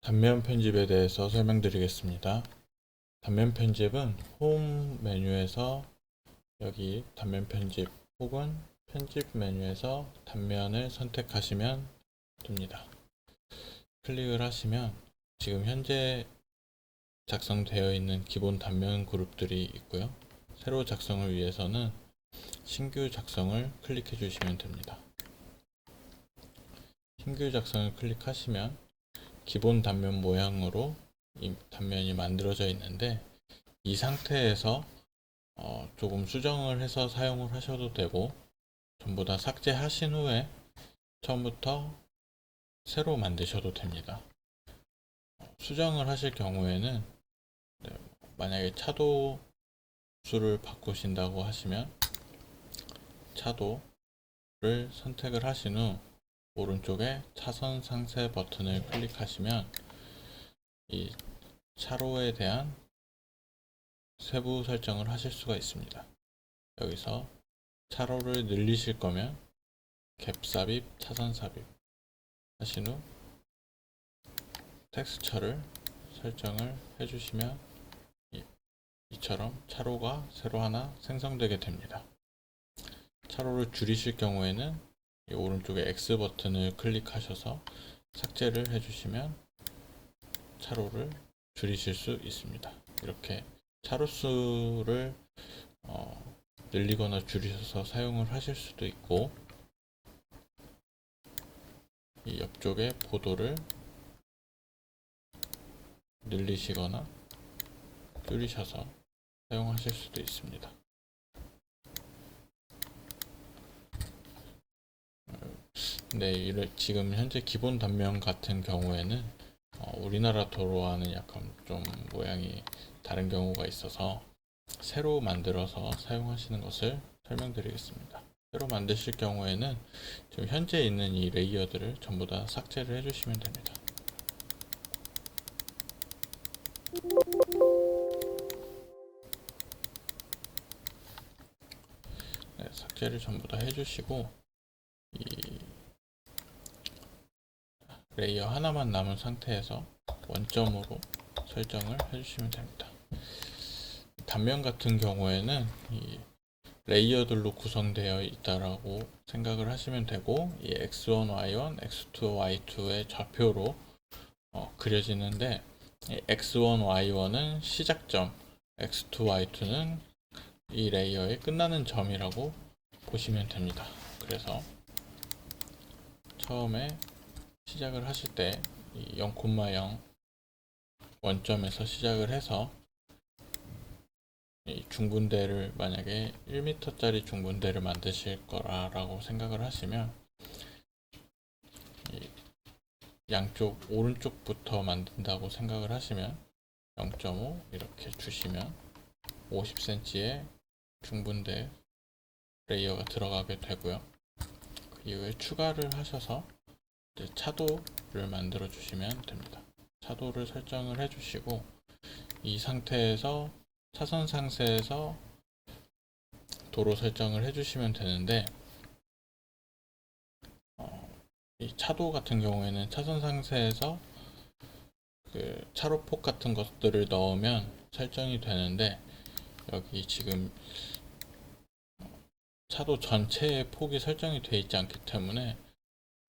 단면 편집에 대해서 설명드리겠습니다. 단면 편집은 홈 메뉴에서 여기 단면 편집 혹은 편집 메뉴에서 단면을 선택하시면 됩니다. 클릭을 하시면 지금 현재 작성되어 있는 기본 단면 그룹들이 있고요. 새로 작성을 위해서는 신규 작성을 클릭해 주시면 됩니다. 신규 작성을 클릭하시면 기본 단면 모양으로 이 단면이 만들어져 있는데, 이 상태에서 조금 수정을 해서 사용을 하셔도 되고, 전부 다 삭제하신 후에 처음부터 새로 만드셔도 됩니다. 수정을 하실 경우에는 만약에 차도 수를 바꾸신다고 하시면 차도를 선택을 하신 후 오른쪽에 차선 상세 버튼을 클릭하시면 이 차로에 대한 세부 설정을 하실 수가 있습니다. 여기서 차로를 늘리실 거면 갭 삽입, 차선 삽입 하신 후 텍스처를 설정을 해주시면 이처럼 차로가 새로 하나 생성되게 됩니다. 차로를 줄이실 경우에는 이 오른쪽에 X 버튼을 클릭하셔서 삭제를 해주시면 차로를 줄이실 수 있습니다. 이렇게 차로 수를 늘리거나 줄이셔서 사용을 하실 수도 있고, 이 옆쪽에 보도를 늘리시거나 줄이셔서 사용하실 수도 있습니다. 네, 지금 현재 기본 단면 같은 경우에는 우리나라 도로와는 약간 좀 모양이 다른 경우가 있어서 새로 만들어서 사용하시는 것을 설명드리겠습니다. 새로 만드실 경우에는 지금 현재 있는 이 레이어들을 전부 다 삭제를 해주시면 됩니다. 네, 삭제를 전부 다 해주시고 이 레이어 하나만 남은 상태에서 원점으로 설정을 해주시면 됩니다. 단면 같은 경우에는 이 레이어들로 구성되어 있다라고 생각을 하시면 되고, 이 x1, y1, x2, y2의 좌표로 그려지는데, x1, y1은 시작점, x2, y2는 이 레이어의 끝나는 점이라고 보시면 됩니다. 그래서 처음에 시작을 하실 때 0,0 원점에서 시작을 해서 이 중분대를 만약에 1m짜리 중분대를 만드실 거라고 생각을 하시면 양쪽 오른쪽부터 만든다고 생각을 하시면 0.5 이렇게 주시면 50cm의 중분대 레이어가 들어가게 되고요. 그 이후에 추가를 하셔서 차도를 만들어 주시면 됩니다. 차도를 설정을 해 주시고, 이 상태에서 차선 상세에서 도로 설정을 해 주시면 되는데, 이 차도 같은 경우에는 차선 상세에서 그 차로폭 같은 것들을 넣으면 설정이 되는데, 여기 지금 차도 전체의 폭이 설정이 되어 있지 않기 때문에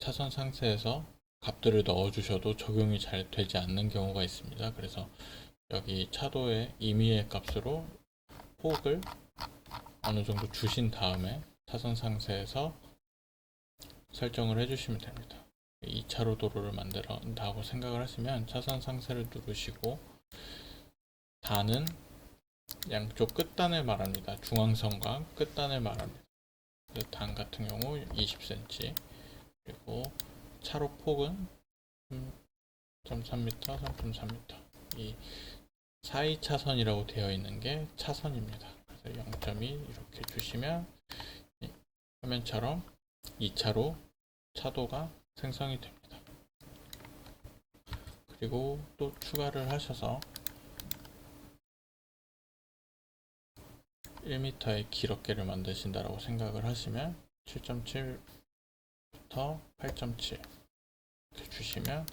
차선 상세에서 값들을 넣어 주셔도 적용이 잘 되지 않는 경우가 있습니다. 그래서 여기 차도의 임의의 값으로 폭을 어느 정도 주신 다음에 차선 상세에서 설정을 해주시면 됩니다. 2차로 도로를 만들었다고 생각을 하시면 차선 상세를 누르시고, 단은 양쪽 끝단을 말합니다. 중앙선과 끝단을 말합니다. 단 같은 경우 20cm, 그리고 차로 폭은 3.3m, 3.3m. 이 사이 차선이라고 되어 있는 게 차선입니다. 그래서 0.2 이렇게 주시면 화면처럼 2차로 차도가 생성이 됩니다. 그리고 또 추가를 하셔서 1m의 기럽개를 만드신다라고 생각을 하시면 7.7부터 8.7 이렇게 주시면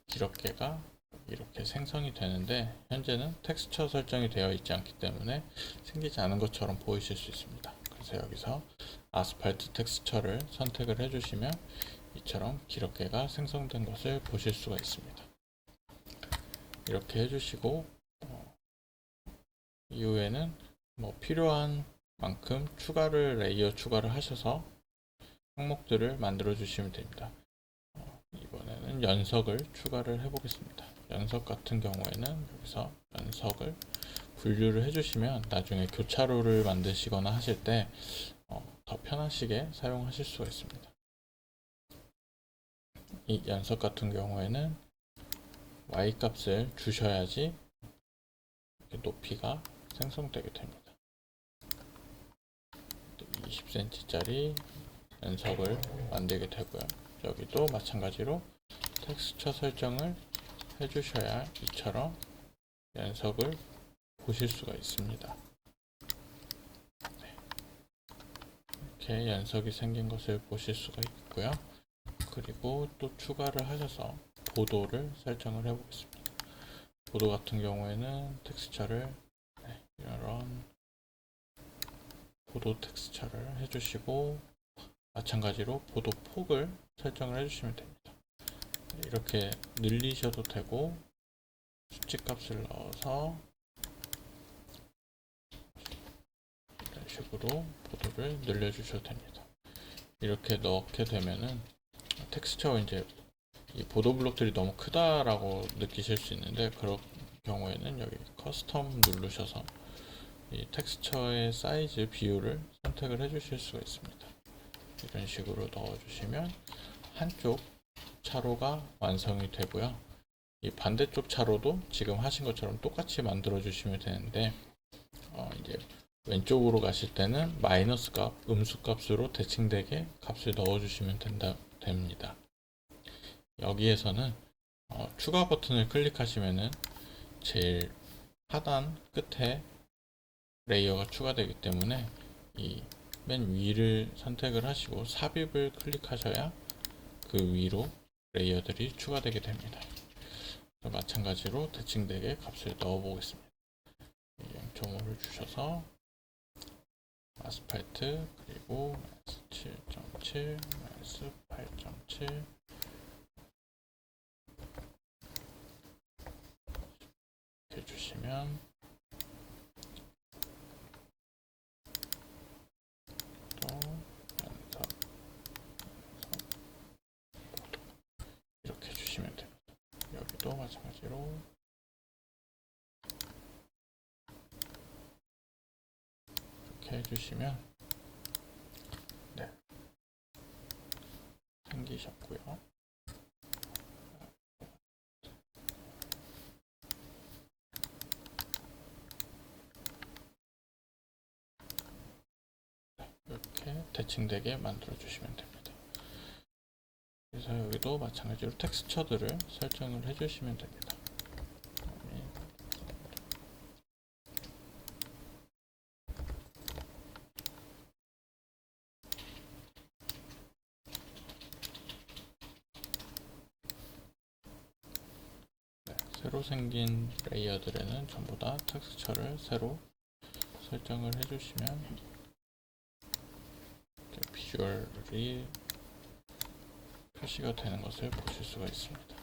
기럽개가 이렇게 생성이 되는데 현재는 텍스처 설정이 되어 있지 않기 때문에 생기지 않은 것처럼 보이실 수 있습니다. 그래서 여기서 아스팔트 텍스처를 선택을 해주시면 이처럼 기럽개가 생성된 것을 보실 수가 있습니다. 이렇게 해주시고 이후에는 필요한 만큼 레이어 추가를 하셔서 항목들을 만들어 주시면 됩니다. 이번에는 연석을 추가를 해 보겠습니다. 연석 같은 경우에는 여기서 연석을 분류를 해주시면 나중에 교차로를 만드시거나 하실 때 더 편하시게 사용하실 수가 있습니다. 이 연석 같은 경우에는 Y 값을 주셔야지 높이가 생성되게 됩니다. 20cm짜리 연석을 만들게 되고요. 여기도 마찬가지로 텍스처 설정을 해주셔야 이처럼 연석을 보실 수가 있습니다. 이렇게 연석이 생긴 것을 보실 수가 있고요. 그리고 또 추가를 하셔서 보도를 설정을 해 보겠습니다. 보도 같은 경우에는 텍스처를 이런 보도 텍스처를 해주시고 마찬가지로 보도 폭을 설정을 해주시면 됩니다. 이렇게 늘리셔도 되고 수치값을 넣어서 이런 식으로 보도를 늘려주셔도 됩니다. 이렇게 넣게 되면은 텍스처 이제 이 보도 블록들이 너무 크다라고 느끼실 수 있는데 그런 경우에는 여기 커스텀 누르셔서 이 텍스처의 사이즈 비율을 선택을 해주실 수가 있습니다. 이런 식으로 넣어주시면 한쪽 차로가 완성이 되고요. 이 반대쪽 차로도 지금 하신 것처럼 똑같이 만들어 주시면 되는데 이제 왼쪽으로 가실 때는 마이너스 값, 음수 값으로 대칭되게 값을 넣어 주시면 됩니다. 여기에서는 추가 버튼을 클릭하시면은 제일 하단 끝에 레이어가 추가되기 때문에 이 맨 위를 선택을 하시고 삽입을 클릭하셔야 그 위로 레이어들이 추가되게 됩니다. 마찬가지로 대칭되게 값을 넣어 보겠습니다. 0.5를 주셔서 아스팔트 그리고 -7.7 -8.7 이렇게 주시면 또 연석 이렇게 주시면 됩니다. 여기도 마찬가지로 이렇게 해주시면 네, 생기셨고요. 이렇게 대칭되게 만들어 주시면 됩니다. 그래서 여기도 마찬가지로 텍스처들을 설정을 해주시면 됩니다. 새로 생긴 레이어들에는 전부 다 텍스처를 새로 설정을 해주시면 비주얼이 표시가 되는 것을 보실 수가 있습니다.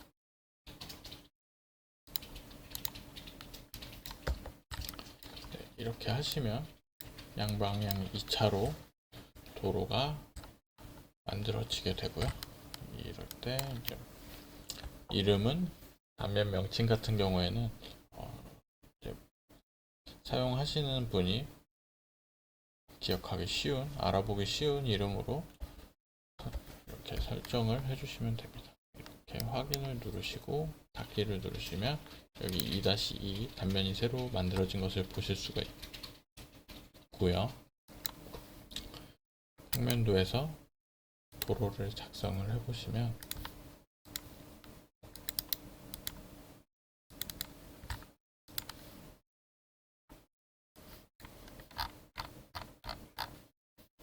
네, 이렇게 하시면 양방향 2차로 도로가 만들어지게 되고요. 이럴 때 이제 이름은 단면 명칭 같은 경우에는 이제 사용하시는 분이 기억하기 쉬운, 알아보기 쉬운 이름으로 이렇게 설정을 해주시면 됩니다. 이렇게 확인을 누르시고 닫기를 누르시면 여기 2-2 단면이 새로 만들어진 것을 보실 수가 있고요. 평면도에서 도로를 작성을 해보시면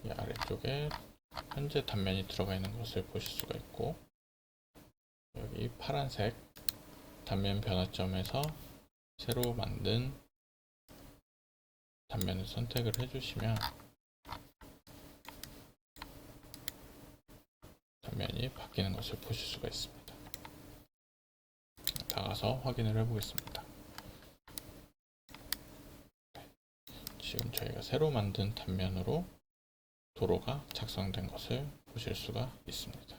이 아래쪽에 현재 단면이 들어가 있는 것을 보실 수가 있고 여기 파란색 단면 변화점에서 새로 만든 단면을 선택을 해주시면 단면이 바뀌는 것을 보실 수가 있습니다. 나가서 확인을 해보겠습니다. 지금 저희가 새로 만든 단면으로 도로가 작성된 것을 보실 수가 있습니다.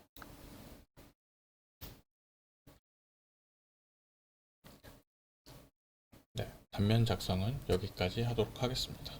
네, 단면 작성은 여기까지 하도록 하겠습니다.